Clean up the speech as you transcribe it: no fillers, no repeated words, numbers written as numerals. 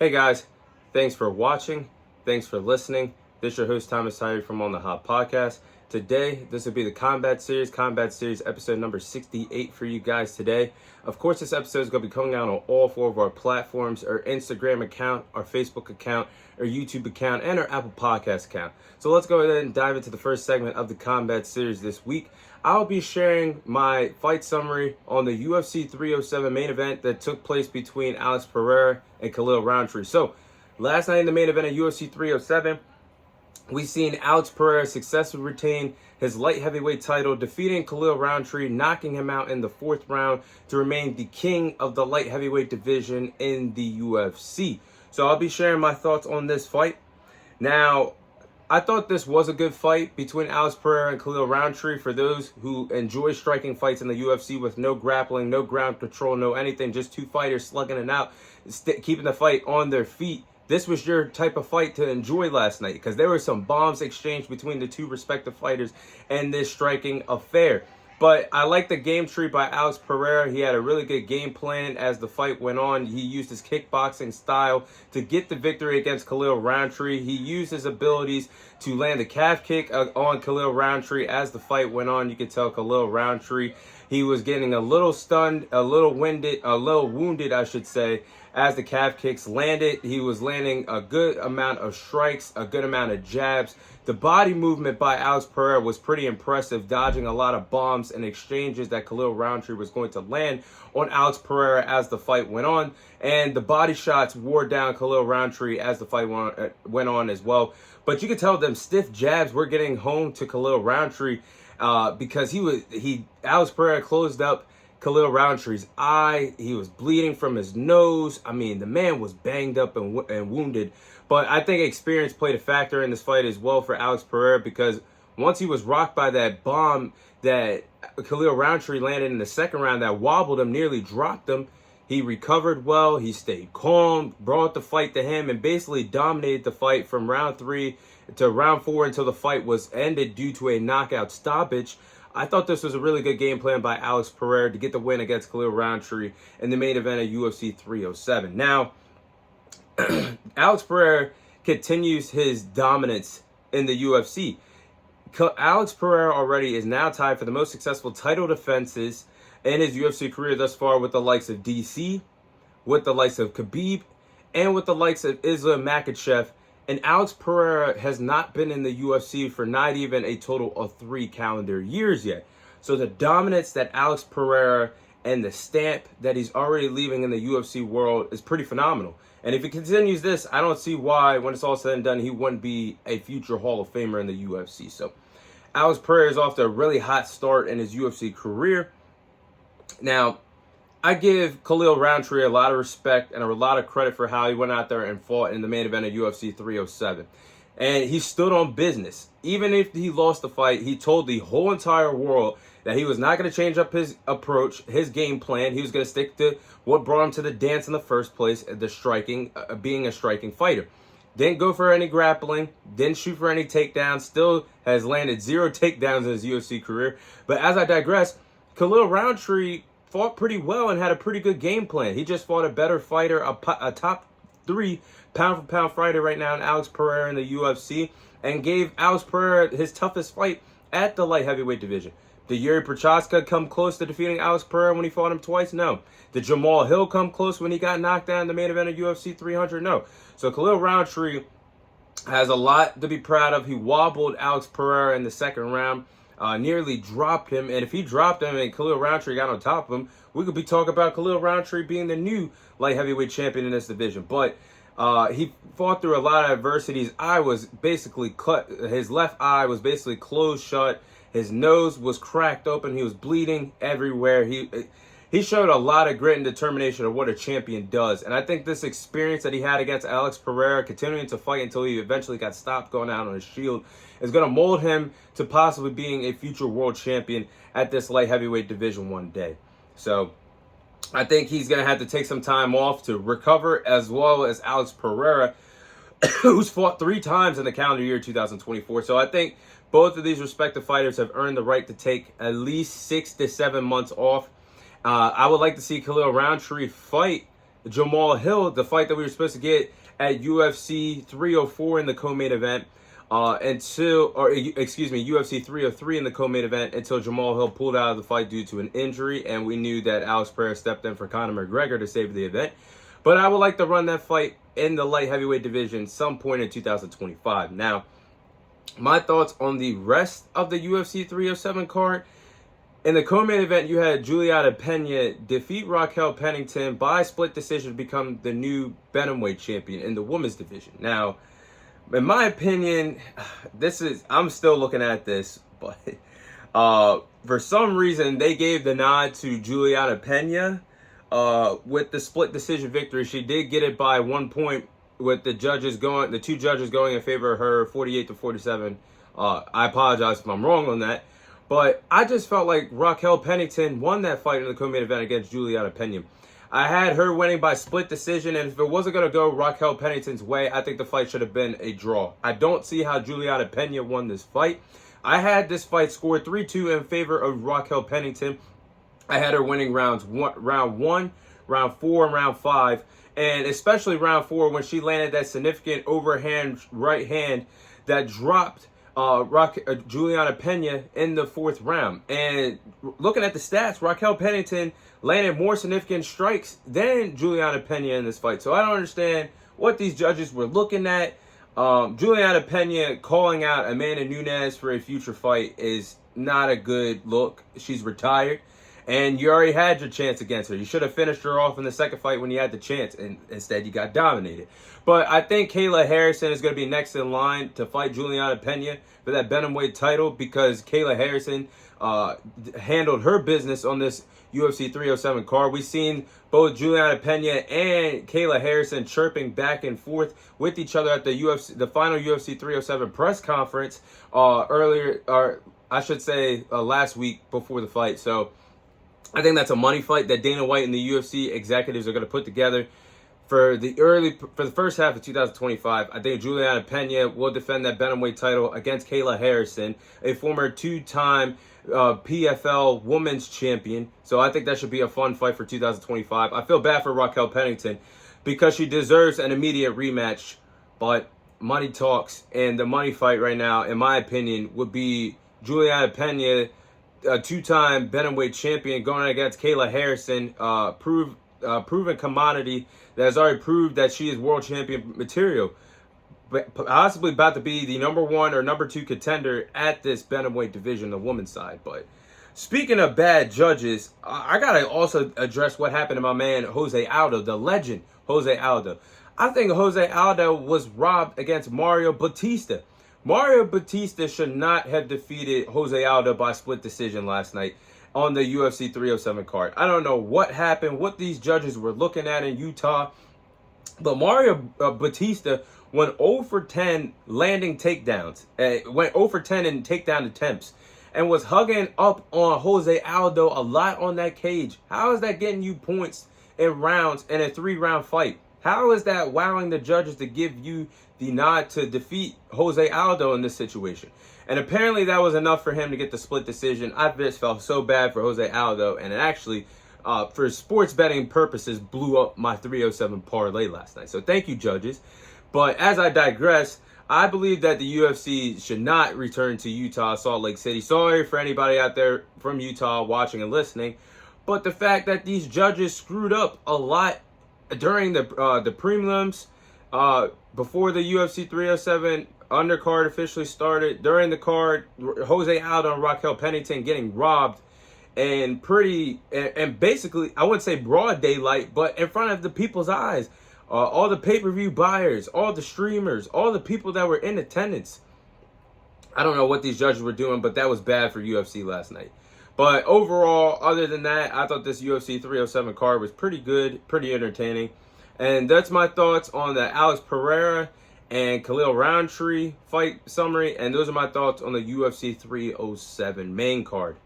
Hey guys, thanks for watching. Thanks for listening. This is your host Thomas Tyree from On the Hot Podcast. Today, this will be the Combat Series episode number 68 for you guys today. Of course, this episode is going to be coming out on all four of our platforms, our Instagram account, our Facebook account, our YouTube account, and our Apple Podcast account. So let's go ahead and dive into the first segment of the Combat Series this week. I'll be sharing my fight summary on the UFC 307 main event that took place between Alex Pereira and Khalil Rountree. So, last night in the main event of UFC 307, we seen Alex Pereira successfully retain his light heavyweight title, defeating Khalil Rountree, knocking him out in the fourth round to remain the king of the light heavyweight division in the UFC. So I'll be sharing my thoughts on this fight. Now, I thought this was a good fight between Alex Pereira and Khalil Rountree. For those who enjoy striking fights in the UFC with no grappling, no ground control, no anything, just two fighters slugging it out, keeping the fight on their feet, this was your type of fight to enjoy last night, because there were some bombs exchanged between the two respective fighters and this striking affair. But I like the game tree by Alex Pereira. He had a really good game plan as the fight went on. He used his kickboxing style to get the victory against Khalil Rountree. He used his abilities to land a calf kick on Khalil Rountree as the fight went on. You could tell Khalil Rountree, he was getting a little stunned, a little wounded, I should say, as the calf kicks landed. He was landing a good amount of strikes, a good amount of jabs. The body movement by Alex Pereira was pretty impressive, dodging a lot of bombs and exchanges that Khalil Rountree was going to land on Alex Pereira as the fight went on. And the body shots wore down Khalil Rountree as the fight went on as well. But you could tell them stiff jabs were getting home to Khalil Rountree because Alex Pereira closed up Khalil Rountree's eye. He was bleeding from his nose. I mean, the man was banged up and wounded. But I think experience played a factor in this fight as well for Alex Pereira, because once he was rocked by that bomb that Khalil Rountree landed in the second round that wobbled him, nearly dropped him, he recovered well. He stayed calm, brought the fight to him, and basically dominated the fight from round 3 to round 4 until the fight was ended due to a knockout stoppage. I thought this was a really good game plan by Alex Pereira to get the win against Khalil Rountree in the main event of UFC 307. Now, Alex Pereira continues his dominance in the UFC. Alex Pereira already is now tied for the most successful title defenses in his UFC career thus far, with the likes of DC, with the likes of Khabib, and with the likes of Islam Makhachev. And Alex Pereira has not been in the UFC for not even a total of 3 calendar years yet. So the dominance that Alex Pereira and the stamp that he's already leaving in the UFC world is pretty phenomenal. And if he continues this, I don't see why, when it's all said and done, he wouldn't be a future Hall of Famer in the UFC. So Alex Pereira is off to a really hot start in his UFC career. Now, I give Khalil Rountree a lot of respect and a lot of credit for how he went out there and fought in the main event of UFC 307. And he stood on business. Even if he lost the fight, he told the whole entire world that he was not going to change up his approach, his game plan. He was going to stick to what brought him to the dance in the first place, the striking, being a striking fighter. Didn't go for any grappling, didn't shoot for any takedowns, still has landed 0 takedowns in his UFC career. But as I digress, Khalil Rountree fought pretty well and had a pretty good game plan. He just fought a better fighter, a top 3 pound-for-pound fighter right now in Alex Pereira in the UFC, and gave Alex Pereira his toughest fight at the light heavyweight division. Did Yuri Prochazka come close to defeating Alex Pereira when he fought him twice? No. Did Jamal Hill come close when he got knocked down in the main event of UFC 300? No. So Khalil Rountree has a lot to be proud of. He wobbled Alex Pereira in the second round, nearly dropped him. And if he dropped him and Khalil Rountree got on top of him, we could be talking about Khalil Rountree being the new light heavyweight champion in this division. But he fought through a lot of adversity. His eye was basically cut. His left eye was basically closed shut. His nose was cracked open. He was bleeding everywhere. He showed a lot of grit and determination of what a champion does. And I think this experience that he had against Alex Pereira, continuing to fight until he eventually got stopped going out on his shield, is going to mold him to possibly being a future world champion at this light heavyweight division one day. So I think he's going to have to take some time off to recover, as well as Alex Pereira, who's fought 3 times in the calendar year 2024. So I think both of these respective fighters have earned the right to take at least 6 to 7 months off. I would like to see Khalil Rountree fight Jamal Hill, the fight that we were supposed to get at UFC 304 in the co-main event, UFC 303 in the co-main event until Jamal Hill pulled out of the fight due to an injury, and we knew that Alex Pereira stepped in for Conor McGregor to save the event. But I would like to run that fight in the light heavyweight division some point in 2025. Now, my thoughts on the rest of the UFC 307 card. In the co-main event, you had Juliana Pena defeat Raquel Pennington by split decision to become the new bantamweight champion in the women's division. Now, in my opinion, I'm still looking at this, but for some reason, they gave the nod to Juliana Pena with the split decision victory. She did get it by 1 point, with the two judges going in favor of her, 48-47. I apologize if I'm wrong on that. But I just felt like Raquel Pennington won that fight in the co-main event against Juliana Pena. I had her winning by split decision, and if it wasn't going to go Raquel Pennington's way, I think the fight should have been a draw. I don't see how Juliana Pena won this fight. I had this fight scored 3-2 in favor of Raquel Pennington. I had her winning round 1, round 4, and round 5. And especially round 4 when she landed that significant overhand right hand that dropped Juliana Pena in the 4th round. And looking at the stats, Raquel Pennington landed more significant strikes than Juliana Pena in this fight. So I don't understand what these judges were looking at. Juliana Pena calling out Amanda Nunes for a future fight is not a good look. She's retired, and you already had your chance against her. You should have finished her off in the second fight when you had the chance, and instead you got dominated. But I think Kayla Harrison is going to be next in line to fight Juliana Pena for that bantamweight title, because Kayla Harrison handled her business on this UFC 307 card. We've seen both Juliana Pena and Kayla Harrison chirping back and forth with each other at the final UFC 307 press conference last week before the fight. So I think that's a money fight that Dana White and the UFC executives are going to put together for the first half of 2025. I think Juliana Pena will defend that bantamweight title against Kayla Harrison, a former 2-time PFL Women's Champion. So I think that should be a fun fight for 2025. I feel bad for Raquel Pennington because she deserves an immediate rematch, but money talks, and the money fight right now, in my opinion, would be Juliana Pena, a 2-time bantamweight champion, going against Kayla Harrison, proven commodity that has already proved that she is world champion material, but possibly about to be the number 1 or number 2 contender at this bantamweight division, the women's side. But speaking of bad judges, I gotta also address what happened to my man Jose Aldo, the legend Jose Aldo. I think Jose Aldo was robbed against Mario Batista. Mario Batista should not have defeated Jose Aldo by split decision last night on the UFC 307 card. I don't know what happened, what these judges were looking at in Utah, but Mario Batista went 0 for 10 landing takedowns, went 0 for 10 in takedown attempts, and was hugging up on Jose Aldo a lot on that cage. How is that getting you points in rounds in a 3-round fight? How is that wowing the judges to give you the nod to defeat Jose Aldo in this situation? And apparently that was enough for him to get the split decision. I just felt so bad for Jose Aldo, and it actually, for sports betting purposes, blew up my 307 parlay last night. So thank you, judges. But as I digress, I believe that the UFC should not return to Utah, Salt Lake City. Sorry for anybody out there from Utah watching and listening, but the fact that these judges screwed up a lot during the prelims, before the UFC 307 undercard officially started, during the card, Jose Aldo and Raquel Pennington getting robbed, and basically, I wouldn't say broad daylight, but in front of the people's eyes. All the pay-per-view buyers, all the streamers, all the people that were in attendance. I don't know what these judges were doing, but that was bad for UFC last night. But overall, other than that, I thought this UFC 307 card was pretty good, pretty entertaining. And that's my thoughts on the Alex Pereira and Khalil Rountree fight summary. And those are my thoughts on the UFC 307 main card.